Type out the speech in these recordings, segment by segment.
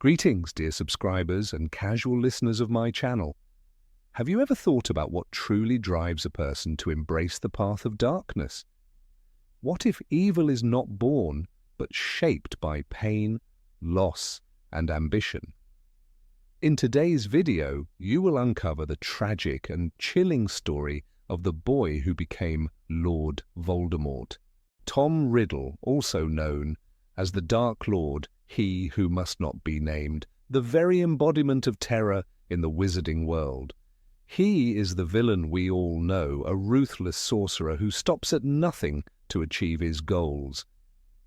Greetings, dear subscribers and casual listeners of my channel. Have you ever thought about what truly drives a person to embrace the path of darkness? What if evil is not born, but shaped by pain, loss, and ambition? In today's video, you will uncover the tragic and chilling story of the boy who became Lord Voldemort. Tom Riddle, also known as the Dark Lord, he who must not be named, the very embodiment of terror in the wizarding world. He is the villain we all know, a ruthless sorcerer who stops at nothing to achieve his goals.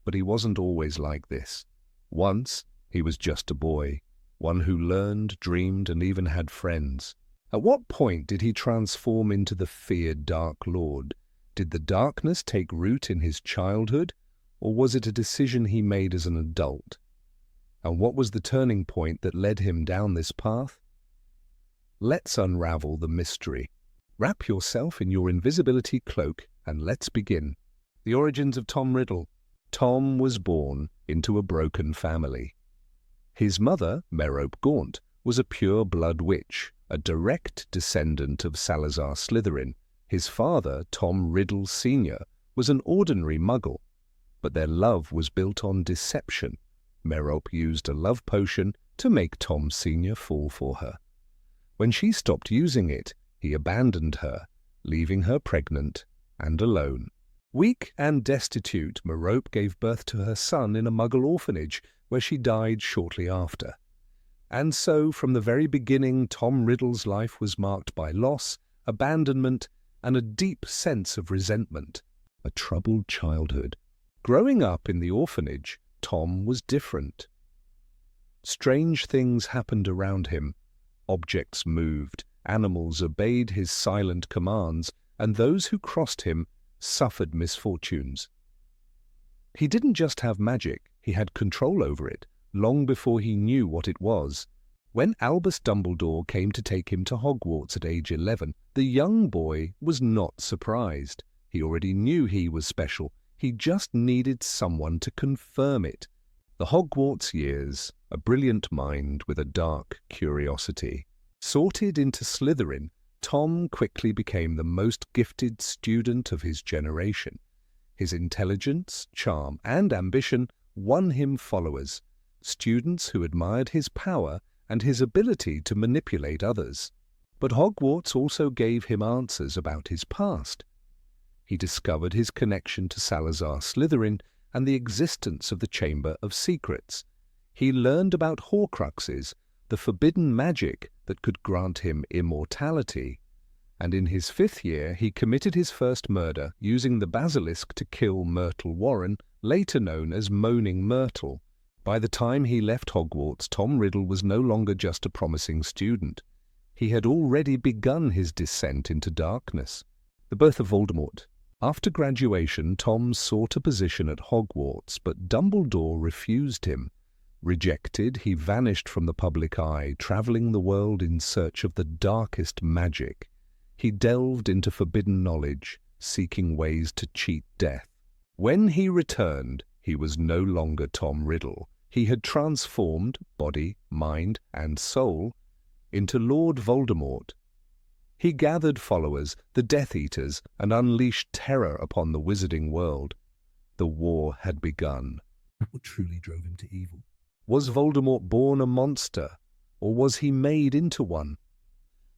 But he wasn't always like this. Once, he was just a boy, one who learned, dreamed, and even had friends. At what point did he transform into the feared Dark Lord? Did the darkness take root in his childhood, or was it a decision he made as an adult? And what was the turning point that led him down this path? Let's unravel the mystery. Wrap yourself in your invisibility cloak and let's begin. The origins of Tom Riddle. Tom was born into a broken family. His mother, Merope Gaunt, was a pure-blood witch, a direct descendant of Salazar Slytherin. His father, Tom Riddle Sr., was an ordinary muggle, but their love was built on deception. Merope used a love potion to make Tom Sr. fall for her. When she stopped using it, he abandoned her, leaving her pregnant and alone. Weak and destitute, Merope gave birth to her son in a muggle orphanage, where she died shortly after. And so, from the very beginning, Tom Riddle's life was marked by loss, abandonment, and a deep sense of resentment. A troubled childhood. Growing up in the orphanage, Tom was different. Strange things happened around him. Objects moved, animals obeyed his silent commands, and those who crossed him suffered misfortunes. He didn't just have magic, he had control over it, long before he knew what it was. When Albus Dumbledore came to take him to Hogwarts at age 11, the young boy was not surprised. He already knew he was special. He just needed someone to confirm it. The Hogwarts years, a brilliant mind with a dark curiosity. Sorted into Slytherin, Tom quickly became the most gifted student of his generation. His intelligence, charm, and ambition won him followers, students who admired his power and his ability to manipulate others. But Hogwarts also gave him answers about his past. He discovered his connection to Salazar Slytherin and the existence of the Chamber of Secrets. He learned about Horcruxes, the forbidden magic that could grant him immortality. And in his 5th year, he committed his first murder using the basilisk to kill Myrtle Warren, later known as Moaning Myrtle. By the time he left Hogwarts, Tom Riddle was no longer just a promising student. He had already begun his descent into darkness. The birth of Voldemort. After graduation, Tom sought a position at Hogwarts, but Dumbledore refused him. Rejected, he vanished from the public eye, traveling the world in search of the darkest magic. He delved into forbidden knowledge, seeking ways to cheat death. When he returned, he was no longer Tom Riddle. He had transformed body, mind, and soul into Lord Voldemort. He gathered followers, the Death Eaters, and unleashed terror upon the wizarding world. The war had begun. What truly drove him to evil? Was Voldemort born a monster, or was he made into one?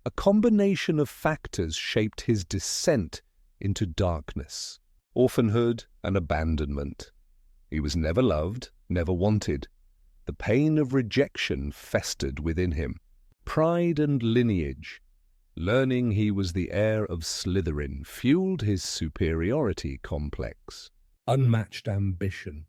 A combination of factors shaped his descent into darkness, orphanhood, and abandonment. He was never loved, never wanted. The pain of rejection festered within him. Pride and lineage. Learning he was the heir of Slytherin fueled his superiority complex. Unmatched ambition.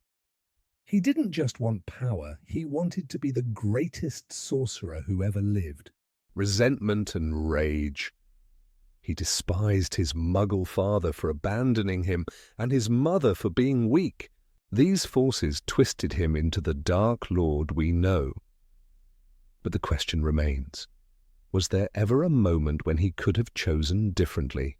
He didn't just want power, he wanted to be the greatest sorcerer who ever lived. Resentment and rage. He despised his muggle father for abandoning him and his mother for being weak. These forces twisted him into the Dark Lord we know. But the question remains. Was there ever a moment when he could have chosen differently?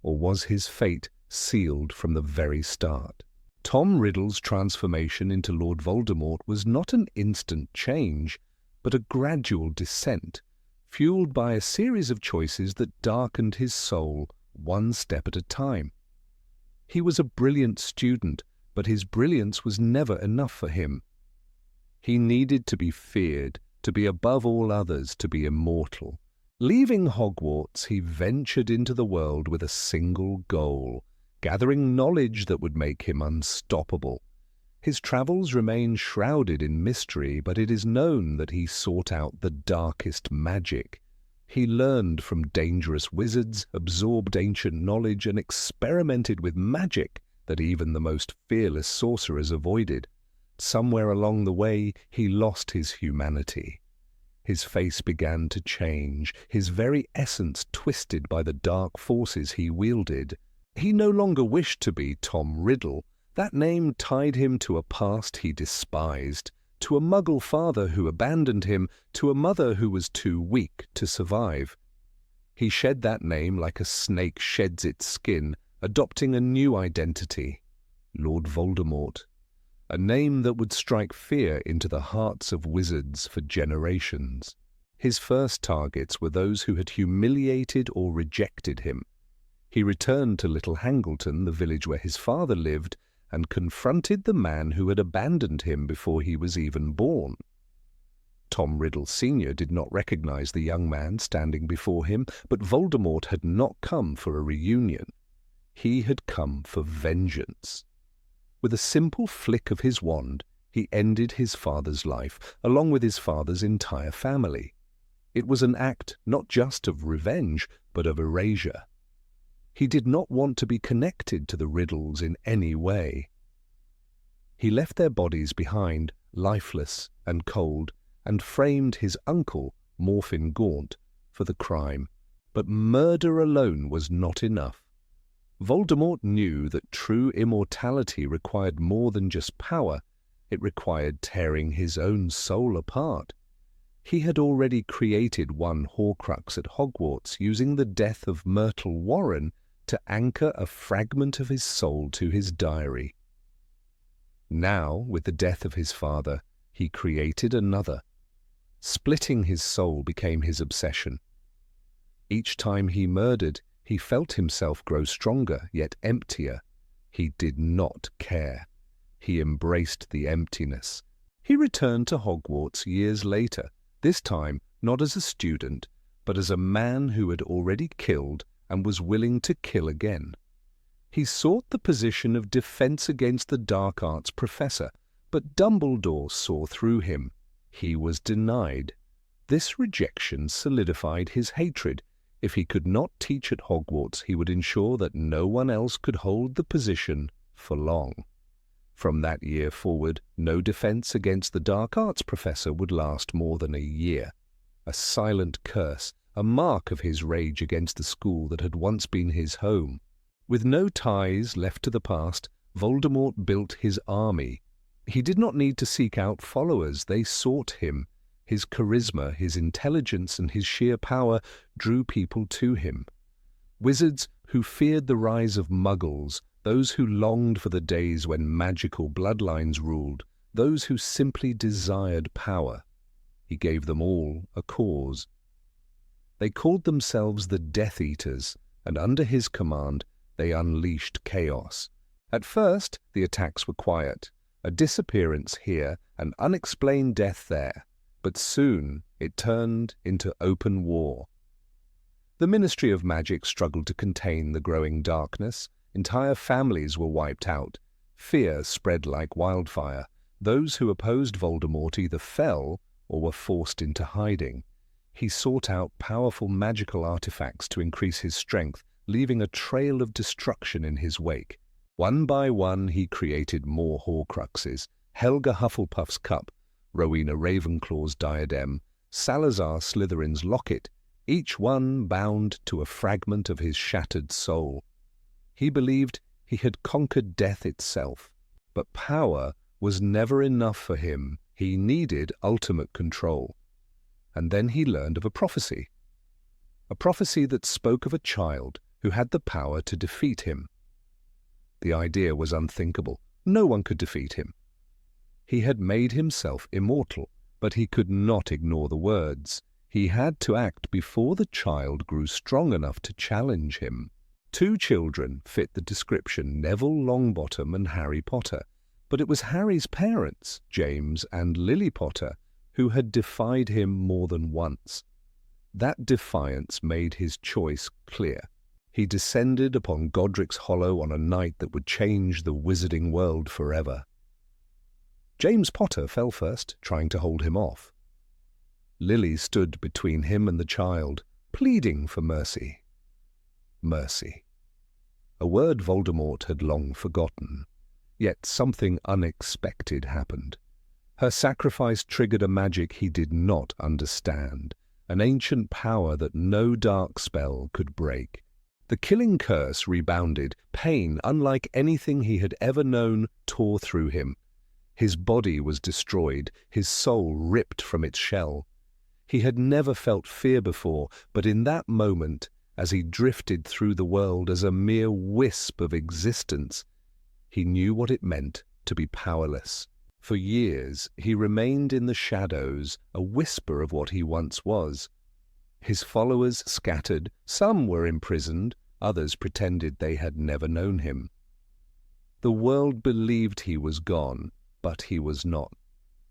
Or was his fate sealed from the very start? Tom Riddle's transformation into Lord Voldemort was not an instant change, but a gradual descent, fueled by a series of choices that darkened his soul one step at a time. He was a brilliant student, but his brilliance was never enough for him. He needed to be feared, to be above all others, to be immortal. Leaving Hogwarts, he ventured into the world with a single goal, gathering knowledge that would make him unstoppable. His travels remain shrouded in mystery, but it is known that he sought out the darkest magic. He learned from dangerous wizards, absorbed ancient knowledge, and experimented with magic that even the most fearless sorcerers avoided. Somewhere along the way, he lost his humanity. His face began to change, his very essence twisted by the dark forces he wielded. He no longer wished to be Tom Riddle. That name tied him to a past he despised, to a Muggle father who abandoned him, to a mother who was too weak to survive. He shed that name like a snake sheds its skin, adopting a new identity, Lord Voldemort, a name that would strike fear into the hearts of wizards for generations. His first targets were those who had humiliated or rejected him. He returned to Little Hangleton, the village where his father lived, and confronted the man who had abandoned him before he was even born. Tom Riddle Sr. did not recognize the young man standing before him, but Voldemort had not come for a reunion. He had come for vengeance. With a simple flick of his wand, he ended his father's life, along with his father's entire family. It was an act not just of revenge, but of erasure. He did not want to be connected to the Riddles in any way. He left their bodies behind, lifeless and cold, and framed his uncle, Morfin Gaunt, for the crime. But murder alone was not enough. Voldemort knew that true immortality required more than just power. It required tearing his own soul apart. He had already created one Horcrux at Hogwarts using the death of Myrtle Warren to anchor a fragment of his soul to his diary. Now, with the death of his father, he created another. Splitting his soul became his obsession. Each time he murdered, he felt himself grow stronger, yet emptier. He did not care. He embraced the emptiness. He returned to Hogwarts years later, this time not as a student, but as a man who had already killed and was willing to kill again. He sought the position of Defense Against the Dark Arts professor, but Dumbledore saw through him. He was denied. This rejection solidified his hatred. If he could not teach at Hogwarts, he would ensure that no one else could hold the position for long. From that year forward, no Defense Against the Dark Arts professor would last more than a year. A silent curse, a mark of his rage against the school that had once been his home. With no ties left to the past, Voldemort built his army. He did not need to seek out followers, they sought him. His charisma, his intelligence, and his sheer power drew people to him. Wizards who feared the rise of Muggles, those who longed for the days when magical bloodlines ruled, those who simply desired power. He gave them all a cause. They called themselves the Death Eaters, and under his command they unleashed chaos. At first, the attacks were quiet, a disappearance here, an unexplained death there, but soon it turned into open war. The Ministry of Magic struggled to contain the growing darkness. Entire families were wiped out. Fear spread like wildfire. Those who opposed Voldemort either fell or were forced into hiding. He sought out powerful magical artifacts to increase his strength, leaving a trail of destruction in his wake. One by one he created more Horcruxes: Helga Hufflepuff's cup, Rowena Ravenclaw's diadem, Salazar Slytherin's locket, each one bound to a fragment of his shattered soul. He believed he had conquered death itself, but power was never enough for him. He needed ultimate control. And then he learned of a prophecy that spoke of a child who had the power to defeat him. The idea was unthinkable. No one could defeat him. He had made himself immortal, but he could not ignore the words. He had to act before the child grew strong enough to challenge him. Two children fit the description, Neville Longbottom and Harry Potter, but it was Harry's parents, James and Lily Potter, who had defied him more than once. That defiance made his choice clear. He descended upon Godric's Hollow on a night that would change the wizarding world forever. James Potter fell first, trying to hold him off. Lily stood between him and the child, pleading for mercy. Mercy. A word Voldemort had long forgotten. Yet something unexpected happened. Her sacrifice triggered a magic he did not understand, an ancient power that no dark spell could break. The killing curse rebounded. Pain, unlike anything he had ever known, tore through him. His body was destroyed, his soul ripped from its shell. He had never felt fear before, but in that moment, as he drifted through the world as a mere wisp of existence, he knew what it meant to be powerless. For years, he remained in the shadows, a whisper of what he once was. His followers scattered, some were imprisoned, others pretended they had never known him. The world believed he was gone, but he was not.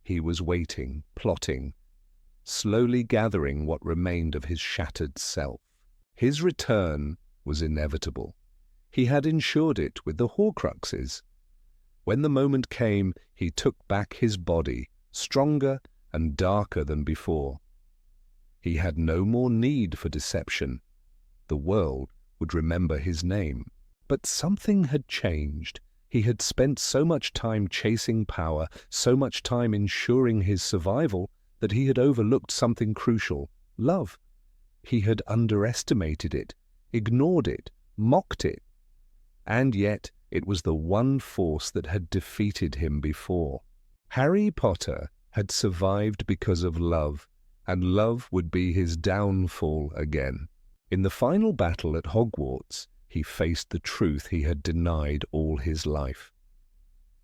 He was waiting, plotting, slowly gathering what remained of his shattered self. His return was inevitable. He had ensured it with the Horcruxes. When the moment came, he took back his body, stronger and darker than before. He had no more need for deception. The world would remember his name. But something had changed. He had spent so much time chasing power, so much time ensuring his survival, that he had overlooked something crucial: love. He had underestimated it, ignored it, mocked it. And yet it was the one force that had defeated him before. Harry Potter had survived because of love, and love would be his downfall again. In the final battle at Hogwarts, he faced the truth he had denied all his life.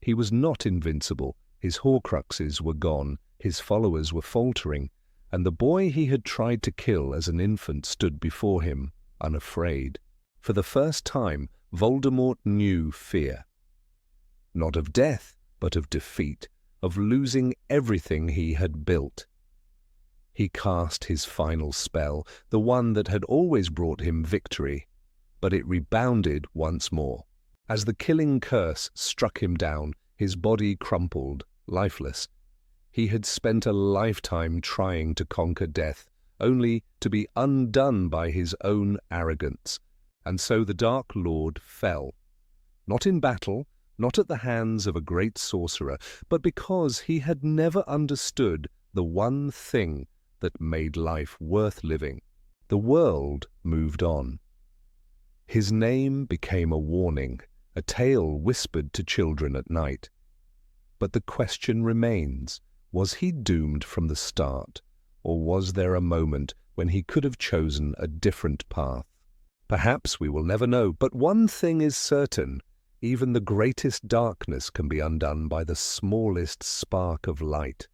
He was not invincible. His Horcruxes were gone, his followers were faltering, and the boy he had tried to kill as an infant stood before him, unafraid. For the first time, Voldemort knew fear. Not of death, but of defeat, of losing everything he had built. He cast his final spell, the one that had always brought him victory, but it rebounded once more. As the killing curse struck him down, his body crumpled, lifeless. He had spent a lifetime trying to conquer death, only to be undone by his own arrogance. And so the Dark Lord fell, not in battle, not at the hands of a great sorcerer, but because he had never understood the one thing that made life worth living. The world moved on. His name became a warning, a tale whispered to children at night. But the question remains, was he doomed from the start, or was there a moment when he could have chosen a different path? Perhaps we will never know, but one thing is certain: even the greatest darkness can be undone by the smallest spark of light.